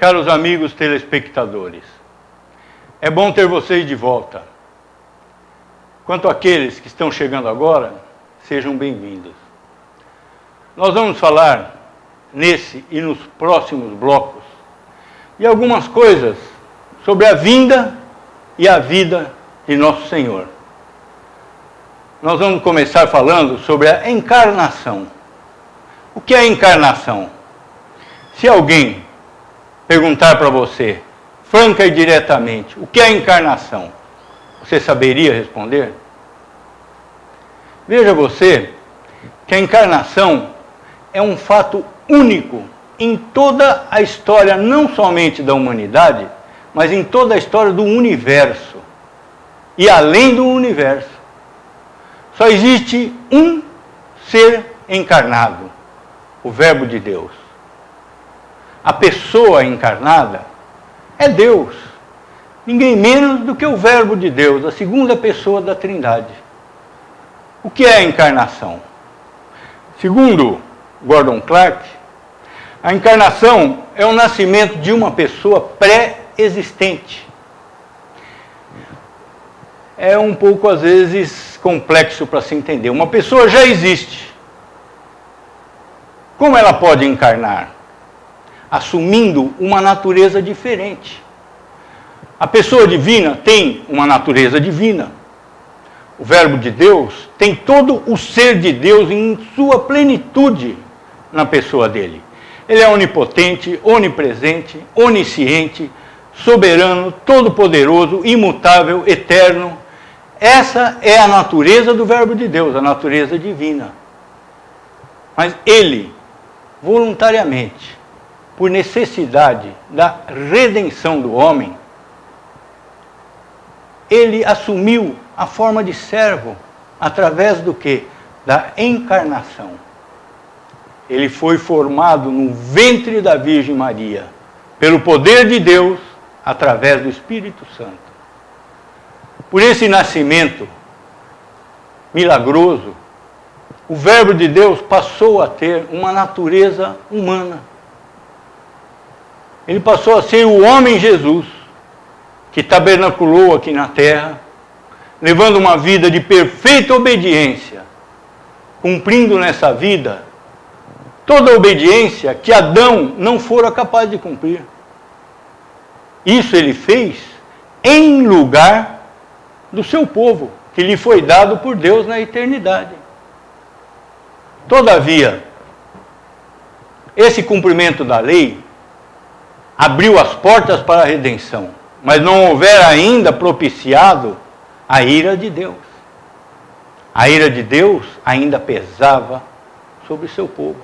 caros amigos telespectadores, é bom ter vocês de volta. Quanto àqueles que estão chegando agora, sejam bem-vindos. Nós vamos falar, nesse e nos próximos blocos, de algumas coisas sobre a vinda e a vida de Nosso Senhor. Nós vamos começar falando sobre a encarnação. O que é a encarnação? Se alguém perguntar para você, franca e diretamente, o que é a encarnação? Você saberia responder? Veja você que a encarnação é um fato único em toda a história, não somente da humanidade, mas em toda a história do universo e além do universo. Só existe um ser encarnado, o Verbo de Deus. A pessoa encarnada é Deus, ninguém menos do que o Verbo de Deus, a segunda pessoa da Trindade. O que é a encarnação? Segundo Gordon Clark, a encarnação é o nascimento de uma pessoa pré-existente. É um pouco, às vezes, complexo para se entender. Uma pessoa já existe. Como ela pode encarnar? Assumindo uma natureza diferente. A pessoa divina tem uma natureza divina. O Verbo de Deus tem todo o ser de Deus em sua plenitude na pessoa dele. Ele é onipotente, onipresente, onisciente, soberano, todo-poderoso, imutável, eterno. Essa é a natureza do Verbo de Deus, a natureza divina. Mas ele, voluntariamente, por necessidade da redenção do homem, ele assumiu a forma de servo através do quê? Da encarnação. Ele foi formado no ventre da Virgem Maria, pelo poder de Deus, através do Espírito Santo. Por esse nascimento milagroso, o Verbo de Deus passou a ter uma natureza humana. Ele passou a ser o homem Jesus, que tabernaculou aqui na terra, levando uma vida de perfeita obediência, cumprindo nessa vida toda a obediência que Adão não fora capaz de cumprir. Isso ele fez em lugar do seu povo, que lhe foi dado por Deus na eternidade. Todavia, esse cumprimento da lei abriu as portas para a redenção, mas não houver ainda propiciado a ira de Deus. A ira de Deus ainda pesava sobre o seu povo.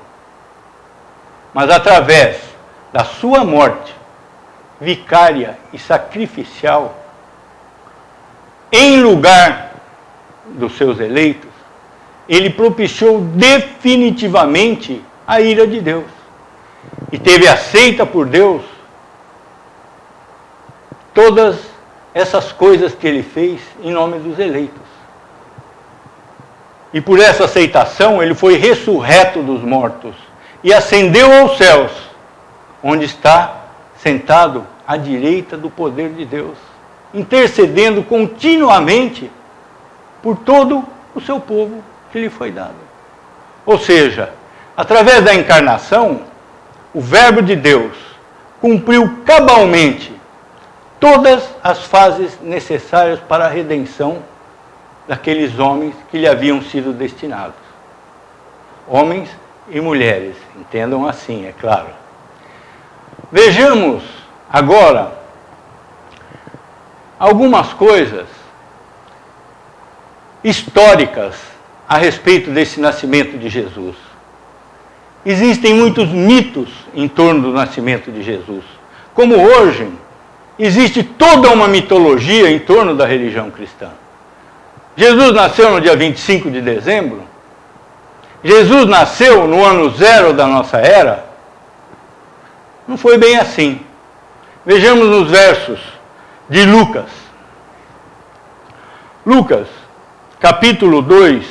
Mas através da sua morte vicária e sacrificial, em lugar dos seus eleitos, ele propiciou definitivamente a ira de Deus. E teve aceita por Deus todas essas coisas que ele fez em nome dos eleitos. E por essa aceitação ele foi ressurreto dos mortos e ascendeu aos céus, onde está sentado à direita do poder de Deus, intercedendo continuamente por todo o seu povo que lhe foi dado. Ou seja, através da encarnação, o Verbo de Deus cumpriu cabalmente todas as fases necessárias para a redenção daqueles homens que lhe haviam sido destinados. Homens e mulheres, entendam assim, é claro. Vejamos agora algumas coisas históricas a respeito desse nascimento de Jesus. Existem muitos mitos em torno do nascimento de Jesus. Como hoje, existe toda uma mitologia em torno da religião cristã. Jesus nasceu no dia 25 de dezembro. Jesus nasceu no ano 0 da nossa era. Não foi bem assim. Vejamos nos versos de Lucas. Lucas, capítulo 2,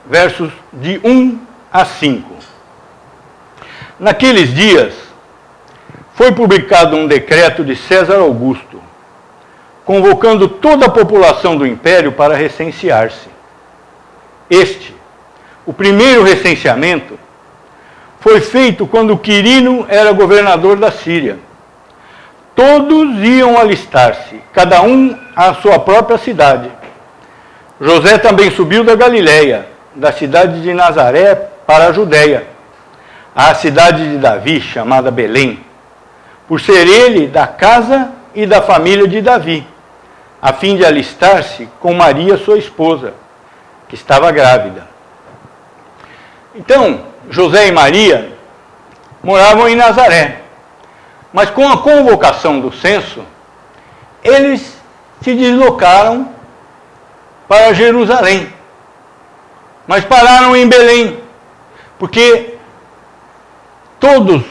versos de 1 a 5. Naqueles dias, foi publicado um decreto de César Augusto, convocando toda a população do império para recensear-se. O primeiro recenseamento, foi feito quando Quirino era governador da Síria. Todos iam alistar-se, cada um à sua própria cidade. José também subiu da Galileia, da cidade de Nazaré para a Judéia, à cidade de Davi, chamada Belém, por ser ele da casa e da família de Davi, a fim de alistar-se com Maria, sua esposa, que estava grávida. Então, José e Maria moravam em Nazaré, mas com a convocação do censo, eles se deslocaram para Jerusalém, mas pararam em Belém, porque todos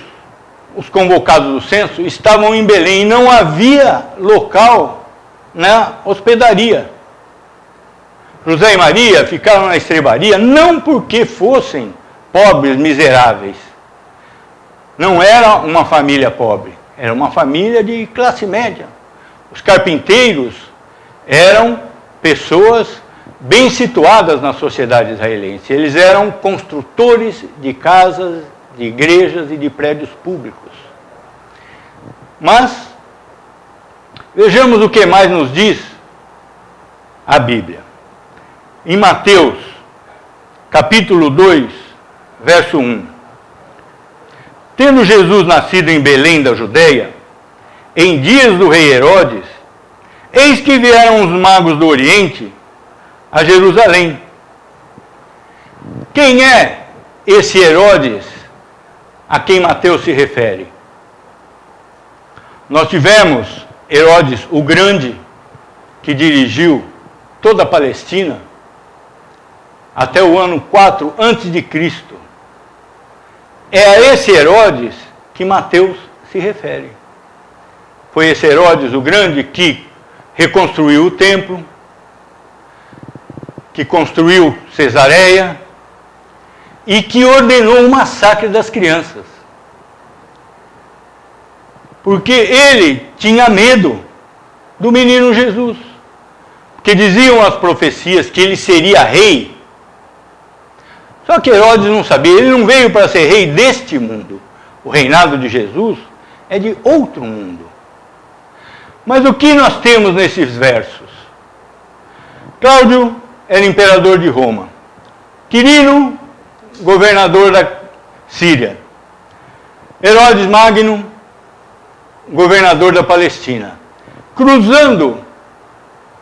os convocados do censo estavam em Belém e não havia local na hospedaria. José e Maria ficaram na estrebaria não porque fossem pobres, miseráveis. Não era uma família pobre, era uma família de classe média. Os carpinteiros eram pessoas bem situadas na sociedade israelense. Eles eram construtores de casas, de igrejas e de prédios públicos. Mas, vejamos o que mais nos diz a Bíblia. Em Mateus, capítulo 2, verso 1. Tendo Jesus nascido em Belém da Judeia, em dias do rei Herodes, eis que vieram os magos do Oriente a Jerusalém. Quem é esse Herodes a quem Mateus se refere? Nós tivemos Herodes o Grande, que dirigiu toda a Palestina até o ano 4 a.C. É a esse Herodes que Mateus se refere. Foi esse Herodes o Grande que reconstruiu o templo, que construiu Cesareia e que ordenou o massacre das crianças. Porque ele tinha medo do menino Jesus. Porque diziam as profecias que ele seria rei. Só que Herodes não sabia, ele não veio para ser rei deste mundo. O reinado de Jesus é de outro mundo. Mas o que nós temos nesses versos? Cláudio era imperador de Roma. Quirino, governador da Síria. Herodes Magno, governador da Palestina. Cruzando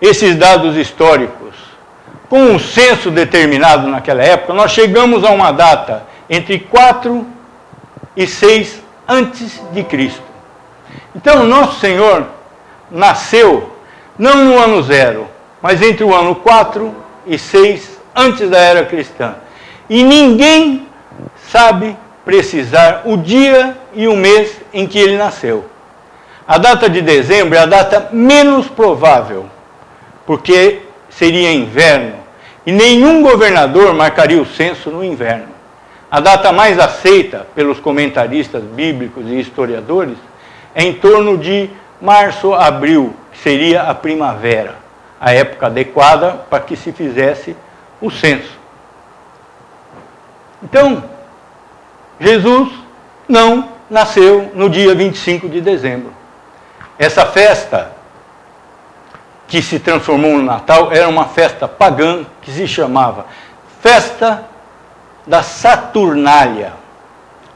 esses dados históricos com um censo determinado naquela época, nós chegamos a uma data entre 4 e 6 antes de Cristo. Então, nosso Senhor nasceu não no ano 0, mas entre o ano 4 e 6 antes da era cristã. E ninguém sabe precisar o dia e o mês em que ele nasceu. A data de dezembro é a data menos provável, porque seria inverno, e nenhum governador marcaria o censo no inverno. A data mais aceita pelos comentaristas bíblicos e historiadores é em torno de março, abril, que seria a primavera, a época adequada para que se fizesse o censo. Então, Jesus não nasceu no dia 25 de dezembro. Essa festa, que se transformou no Natal, era uma festa pagã que se chamava Festa da Saturnália,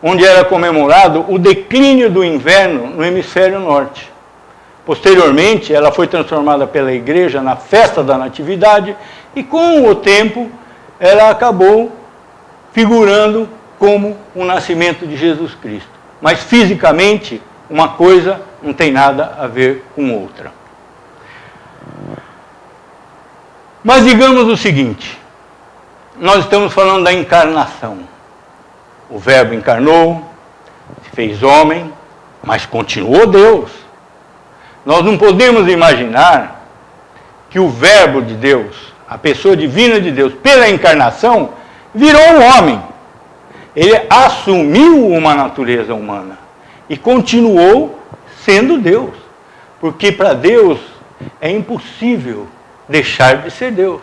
onde era comemorado o declínio do inverno no hemisfério norte. Posteriormente, ela foi transformada pela igreja na Festa da Natividade e, com o tempo, ela acabou figurando como o nascimento de Jesus Cristo. Mas, fisicamente, uma coisa não tem nada a ver com outra. Mas digamos o seguinte, nós estamos falando da encarnação. O Verbo encarnou, se fez homem, mas continuou Deus. Nós não podemos imaginar que o Verbo de Deus, a pessoa divina de Deus, pela encarnação, virou um homem. Ele assumiu uma natureza humana. e continuou sendo Deus. Porque para Deus é impossível deixar de ser Deus.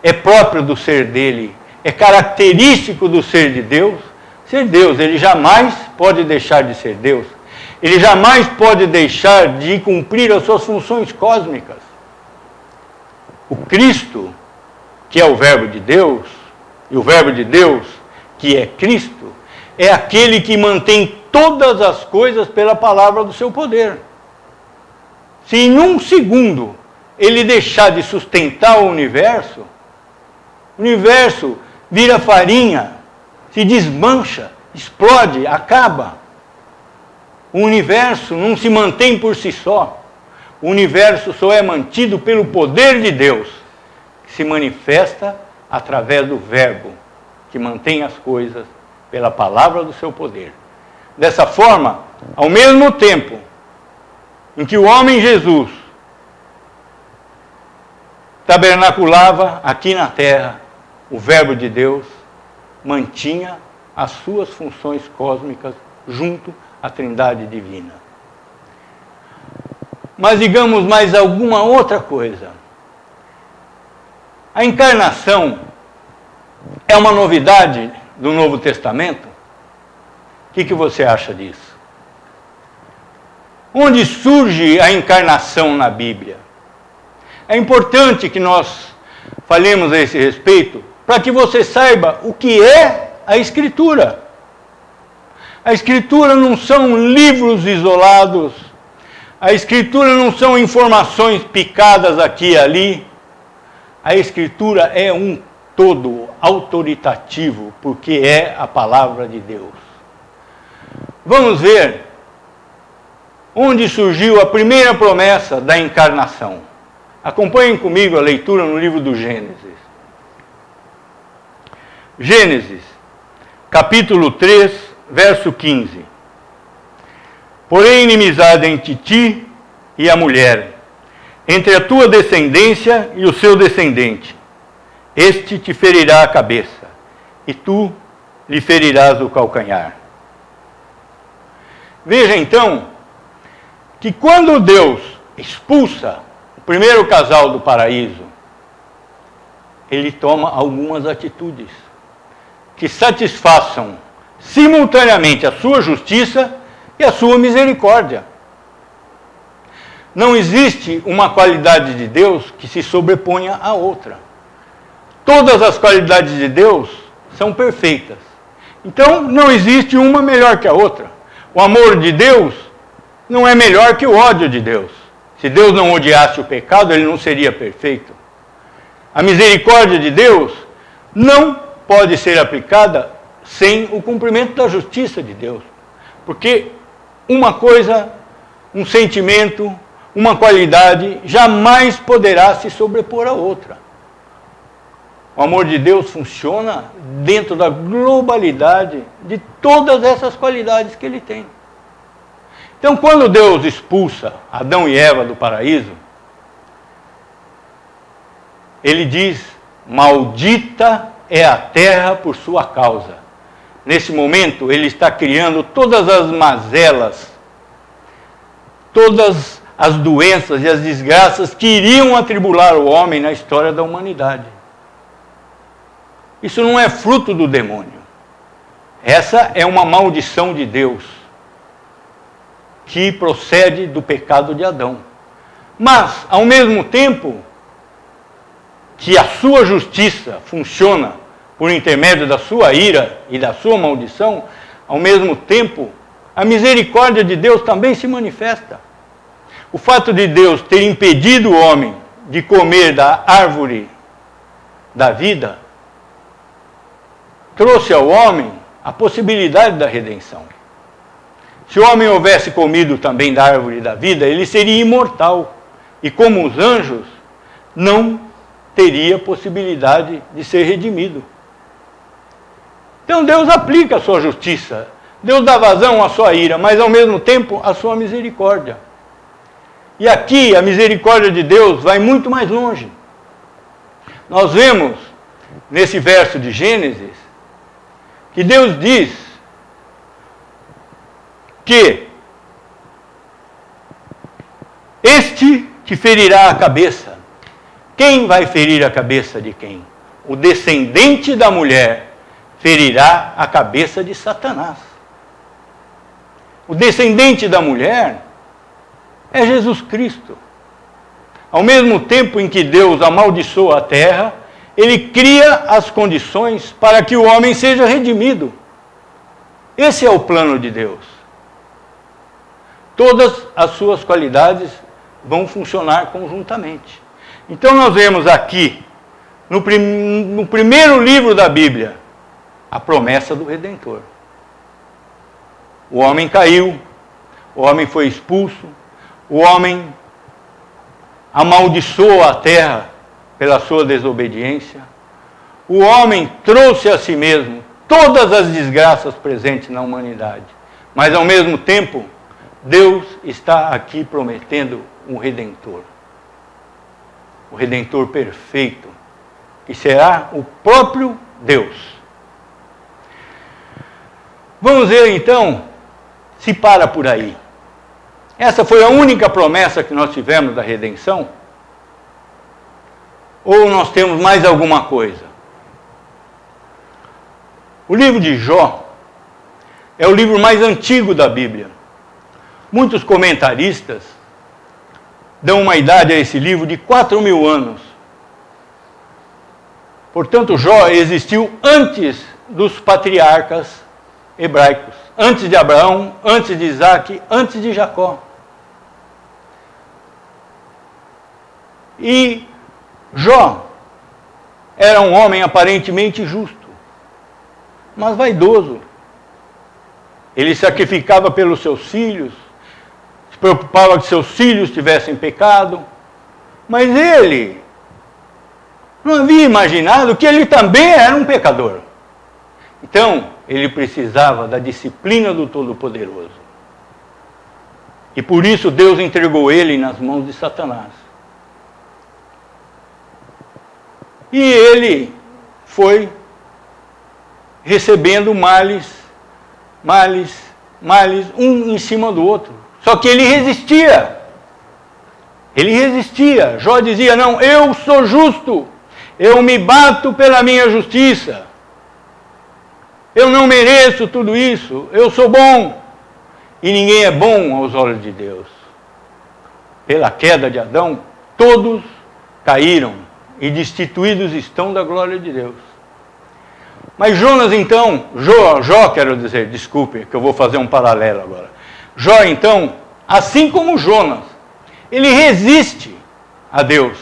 É próprio do ser dele, é característico do ser de Deus ser Deus. Ele jamais pode deixar de ser Deus. Ele jamais pode deixar de cumprir as suas funções cósmicas. O Cristo, que é o Verbo de Deus, e o Verbo de Deus, que é Cristo, é aquele que mantém todas as coisas pela palavra do seu poder. Se em um segundo ele deixar de sustentar o universo vira farinha, se desmancha, explode, acaba. O universo não se mantém por si só. O universo só é mantido pelo poder de Deus, que se manifesta através do Verbo, que mantém as coisas pela palavra do seu poder. Dessa forma, ao mesmo tempo em que o homem Jesus tabernaculava aqui na terra, o Verbo de Deus mantinha as suas funções cósmicas junto à Trindade Divina. Mas digamos mais alguma outra coisa. A encarnação é uma novidade do Novo Testamento? O que você acha disso? Onde surge a encarnação na Bíblia? É importante que nós falemos a esse respeito, para que você saiba o que é a Escritura. A Escritura não são livros isolados, a Escritura não são informações picadas aqui e ali. A Escritura é um todo autoritativo, porque é a palavra de Deus. Vamos ver onde surgiu a primeira promessa da encarnação. Acompanhem comigo a leitura no livro do Gênesis. Gênesis, capítulo 3, verso 15. Porém, inimizade entre ti e a mulher, entre a tua descendência e o seu descendente. Este te ferirá a cabeça, e tu lhe ferirás o calcanhar. Veja então, que quando Deus expulsa o primeiro casal do paraíso, ele toma algumas atitudes que satisfaçam simultaneamente a sua justiça e a sua misericórdia. Não existe uma qualidade de Deus que se sobreponha à outra. Todas as qualidades de Deus são perfeitas. Então, não existe uma melhor que a outra. O amor de Deus não é melhor que o ódio de Deus. Se Deus não odiasse o pecado, ele não seria perfeito. A misericórdia de Deus não pode ser aplicada sem o cumprimento da justiça de Deus. Porque uma coisa, um sentimento, uma qualidade jamais poderá se sobrepor à outra. O amor de Deus funciona dentro da globalidade de todas essas qualidades que ele tem. Então, quando Deus expulsa Adão e Eva do paraíso, ele diz: maldita é a terra por sua causa. Nesse momento, ele está criando todas as mazelas, todas as doenças e as desgraças que iriam atribular o homem na história da humanidade. Isso não é fruto do demônio. Essa é uma maldição de Deus, que procede do pecado de Adão. Mas, ao mesmo tempo que a sua justiça funciona por intermédio da sua ira e da sua maldição, ao mesmo tempo, a misericórdia de Deus também se manifesta. O fato de Deus ter impedido o homem de comer da árvore da vida trouxe ao homem a possibilidade da redenção. Se o homem houvesse comido também da árvore da vida, ele seria imortal. E como os anjos, não teria possibilidade de ser redimido. Então Deus aplica a sua justiça. Deus dá vazão à sua ira, mas ao mesmo tempo à sua misericórdia. E aqui a misericórdia de Deus vai muito mais longe. Nós vemos nesse verso de Gênesis que Deus diz que este te ferirá a cabeça. Quem vai ferir a cabeça de quem? O descendente da mulher ferirá a cabeça de Satanás. O descendente da mulher é Jesus Cristo. Ao mesmo tempo em que Deus amaldiçoa a terra, Ele cria as condições para que o homem seja redimido. Esse é o plano de Deus. Todas as suas qualidades vão funcionar conjuntamente. Então nós vemos aqui, no primeiro livro da Bíblia, a promessa do Redentor. O homem caiu, o homem foi expulso, o homem amaldiçoou a terra pela sua desobediência. O homem trouxe a si mesmo todas as desgraças presentes na humanidade. Mas, ao mesmo tempo, Deus está aqui prometendo um Redentor. O Redentor perfeito, que será o próprio Deus. Vamos ver, então, se para por aí. Essa foi a única promessa que nós tivemos da redenção? Ou nós temos mais alguma coisa? O livro de Jó é o livro mais antigo da Bíblia. Muitos comentaristas dão uma idade a esse livro de 4.000 anos. Portanto, Jó existiu antes dos patriarcas hebraicos, antes de Abraão, antes de Isaac, antes de Jacó. E Jó era um homem aparentemente justo, mas vaidoso. Ele sacrificava pelos seus filhos, se preocupava que seus filhos tivessem pecado, mas ele não havia imaginado que ele também era um pecador. Então, ele precisava da disciplina do Todo-Poderoso. E por isso Deus entregou ele nas mãos de Satanás. E ele foi recebendo males, um em cima do outro. Só que ele resistia. Ele resistia. Jó dizia, não, eu sou justo. Eu me bato pela minha justiça. Eu não mereço tudo isso. Eu sou bom. E ninguém é bom aos olhos de Deus. Pela queda de Adão, todos caíram e destituídos estão da glória de Deus. Mas Jonas então, Jó quero dizer, desculpe, que eu vou fazer um paralelo agora. Jó então, assim como Jonas, ele resiste a Deus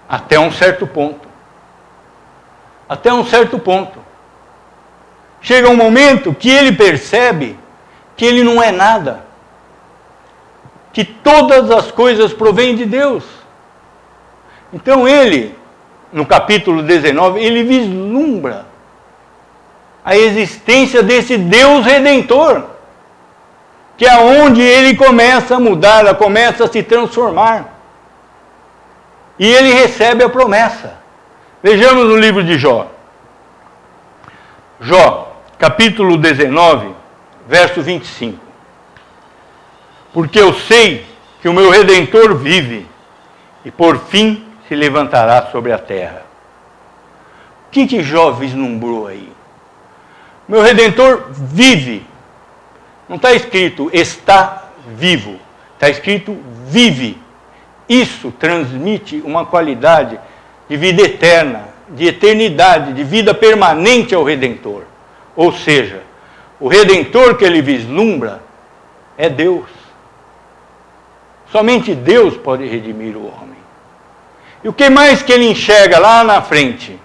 até um certo ponto. Até um certo ponto. Chega um momento que ele percebe que ele não é nada. Que todas as coisas provêm de Deus. Então ele, no capítulo 19, ele vislumbra a existência desse Deus Redentor, que é onde ele começa a mudar, começa a se transformar. E ele recebe a promessa. Vejamos no livro de Jó. Jó, capítulo 19, verso 25. Porque eu sei que o meu Redentor vive, e por fim se levantará sobre a terra. O que Jó vislumbrou aí? Meu Redentor vive. Não está escrito está vivo. Está escrito vive. Isso transmite uma qualidade de vida eterna, de eternidade, de vida permanente ao Redentor. Ou seja, o Redentor que ele vislumbra é Deus. Somente Deus pode redimir o homem. E o que mais que ele enxerga lá na frente?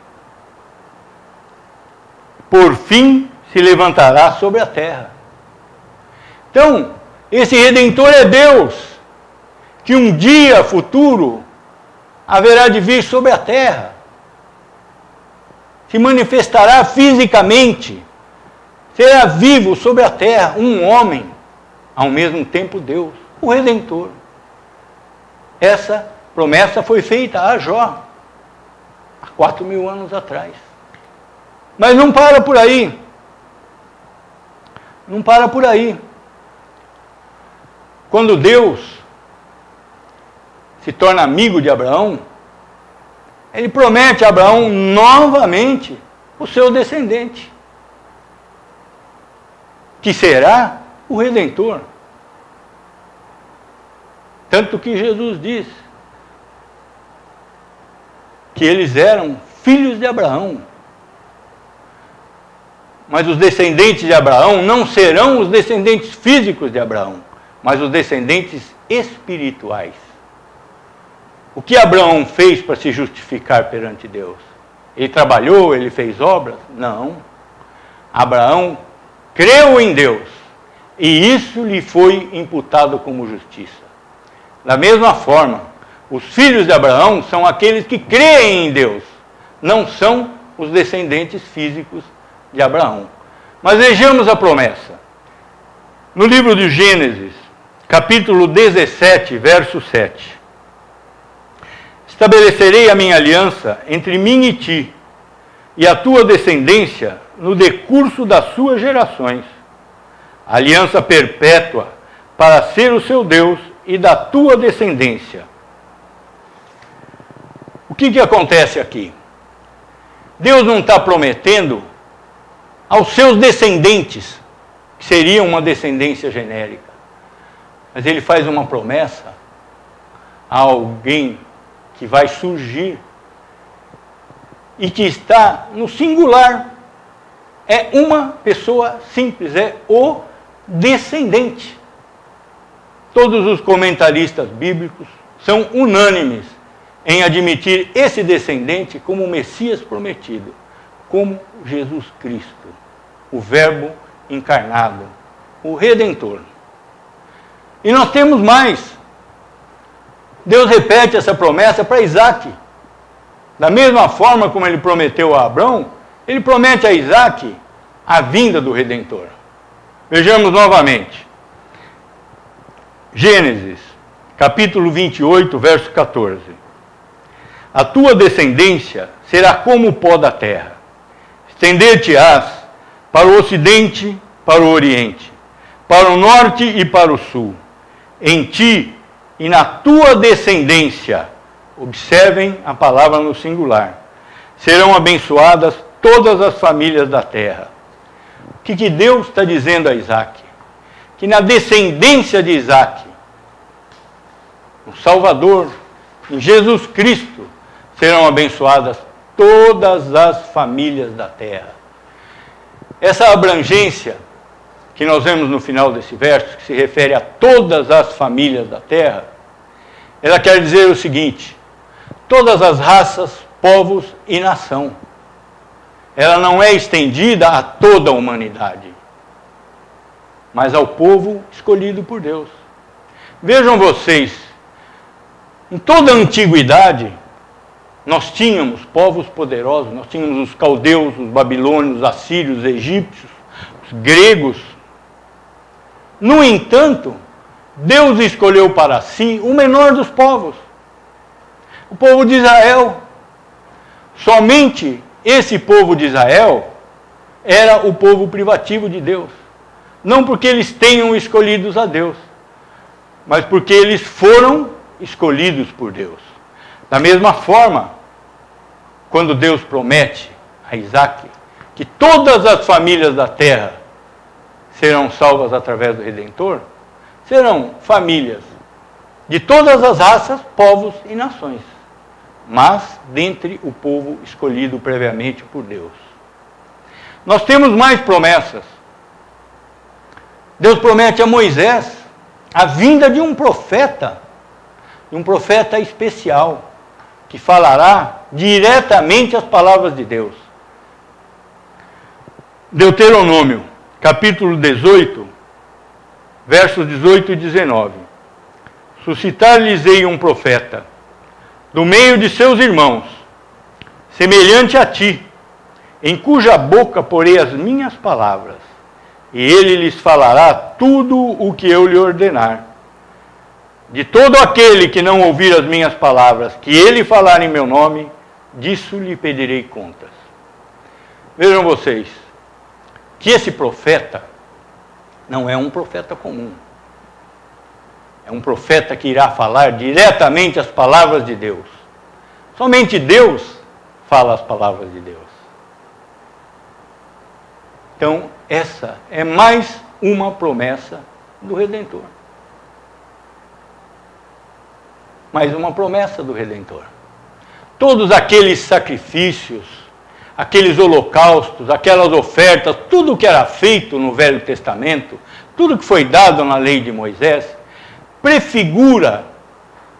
Por fim se levantará sobre a terra. Então, esse Redentor é Deus, que um dia futuro haverá de vir sobre a terra. Se manifestará fisicamente, será vivo sobre a terra, um homem, ao mesmo tempo Deus, o Redentor. Essa promessa foi feita a Jó, há 4.000 anos atrás. Mas não para por aí. Não para por aí. quando Deus se torna amigo de Abraão, ele promete a Abraão novamente o seu descendente, que será o Redentor. Tanto que Jesus diz que eles eram filhos de Abraão. Mas os descendentes de Abraão não serão os descendentes físicos de Abraão, mas os descendentes espirituais. O que Abraão fez para se justificar perante Deus? Ele trabalhou, ele fez obras? Não. Abraão creu em Deus, e isso lhe foi imputado como justiça. Da mesma forma, os filhos de Abraão são aqueles que creem em Deus, não são os descendentes físicos de Abraão. Mas vejamos a promessa. No livro de Gênesis, capítulo 17, verso 7. Estabelecerei a minha aliança entre mim e ti, e a tua descendência no decurso das suas gerações. Aliança perpétua para ser o seu Deus e da tua descendência. O que acontece aqui? Deus não está prometendo aos seus descendentes, que seria uma descendência genérica, mas ele faz uma promessa a alguém que vai surgir e que está no singular. É uma pessoa simples, é o descendente. Todos os comentaristas bíblicos são unânimes em admitir esse descendente como o Messias prometido, como Jesus Cristo, o Verbo encarnado, o Redentor. E nós temos mais. Deus repete essa promessa para Isaac. Da mesma forma como ele prometeu a Abraão, ele promete a Isaac a vinda do Redentor. Vejamos novamente. Gênesis, capítulo 28, verso 14. A tua descendência será como o pó da terra. Estender-te-ás para o ocidente, para o oriente, para o norte e para o sul. Em ti e na tua descendência, observem a palavra no singular, serão abençoadas todas as famílias da terra. O que Deus está dizendo a Isaac? Que na descendência de Isaac, no Salvador, em Jesus Cristo, serão abençoadas todas as famílias da terra. Essa abrangência que nós vemos no final desse verso, que se refere a todas as famílias da terra, ela quer dizer o seguinte: todas as raças, povos e nação. Ela não é estendida a toda a humanidade, mas ao povo escolhido por Deus. Vejam vocês, em toda a antiguidade, nós tínhamos povos poderosos, nós tínhamos os caldeus, os babilônios, os assírios, os egípcios, os gregos. No entanto, Deus escolheu para si o menor dos povos, o povo de Israel. Somente esse povo de Israel era o povo privativo de Deus. Não porque eles tenham escolhido a Deus, mas porque eles foram escolhidos por Deus. Da mesma forma, quando Deus promete a Isaac que todas as famílias da terra serão salvas através do Redentor, serão famílias de todas as raças, povos e nações, mas dentre o povo escolhido previamente por Deus. Nós temos mais promessas. Deus promete a Moisés a vinda de um profeta especial, que falará diretamente as palavras de Deus. Deuteronômio, capítulo 18, versos 18 e 19. Suscitar-lhes-ei um profeta do meio de seus irmãos, semelhante a ti, em cuja boca porei as minhas palavras, e ele lhes falará tudo o que eu lhe ordenar. De todo aquele que não ouvir as minhas palavras, que ele falar em meu nome, disso lhe pedirei contas. Vejam vocês, que esse profeta não é um profeta comum. É um profeta que irá falar diretamente as palavras de Deus. Somente Deus fala as palavras de Deus. Então, essa é mais uma promessa do Redentor. Mais uma promessa do Redentor. Todos aqueles sacrifícios, aqueles holocaustos, aquelas ofertas, tudo que era feito no Velho Testamento, tudo que foi dado na lei de Moisés, prefigura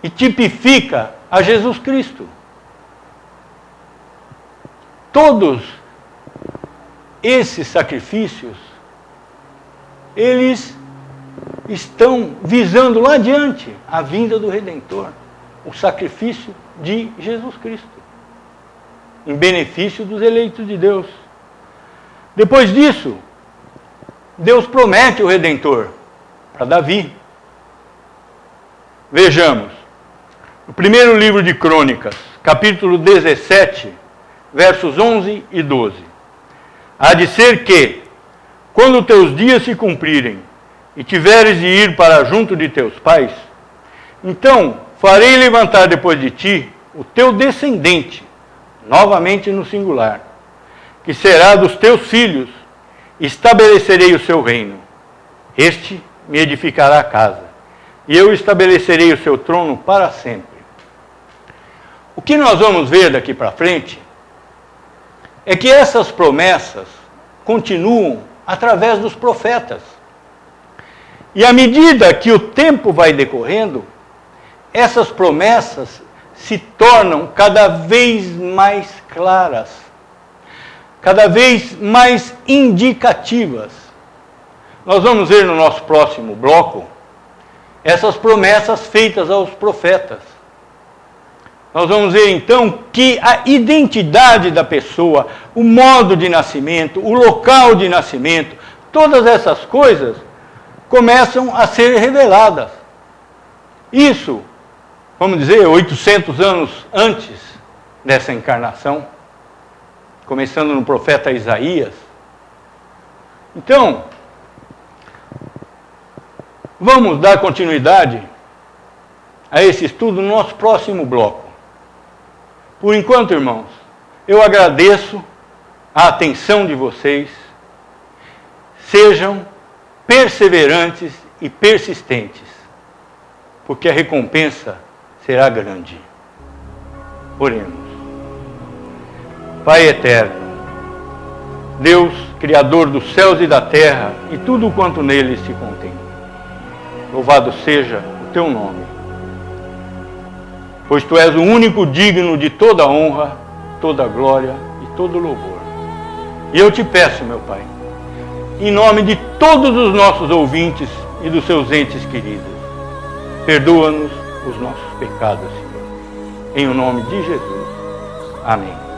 e tipifica a Jesus Cristo. Todos esses sacrifícios, eles estão visando lá adiante a vinda do Redentor, o sacrifício de Jesus Cristo, em benefício dos eleitos de Deus. Depois disso, Deus promete o Redentor para Davi. Vejamos, no primeiro livro de Crônicas, capítulo 17, versos 11 e 12. Há de ser que, quando teus dias se cumprirem, e tiveres de ir para junto de teus pais, então farei levantar depois de ti o teu descendente, novamente no singular, que será dos teus filhos, estabelecerei o seu reino. Este me edificará a casa, e eu estabelecerei o seu trono para sempre. O que nós vamos ver daqui para frente é que essas promessas continuam através dos profetas. E à medida que o tempo vai decorrendo, essas promessas se tornam cada vez mais claras, cada vez mais indicativas. Nós vamos ver no nosso próximo bloco essas promessas feitas aos profetas. Nós vamos ver então que a identidade da pessoa, o modo de nascimento, o local de nascimento, todas essas coisas começam a ser reveladas. Isso, vamos dizer, 800 anos antes dessa encarnação, começando no profeta Isaías. Então, vamos dar continuidade a esse estudo no nosso próximo bloco. Por enquanto, irmãos, eu agradeço a atenção de vocês. Sejam perseverantes e persistentes, porque a recompensa será grande. Oremos. Pai eterno, Deus, Criador dos céus e da terra e tudo quanto neles se contém, louvado seja o teu nome, pois tu és o único digno de toda honra, toda glória e todo louvor. E eu te peço, meu Pai, em nome de todos os nossos ouvintes e dos seus entes queridos, perdoa-nos os nossos pecados, Senhor. Em o nome de Jesus. Amém.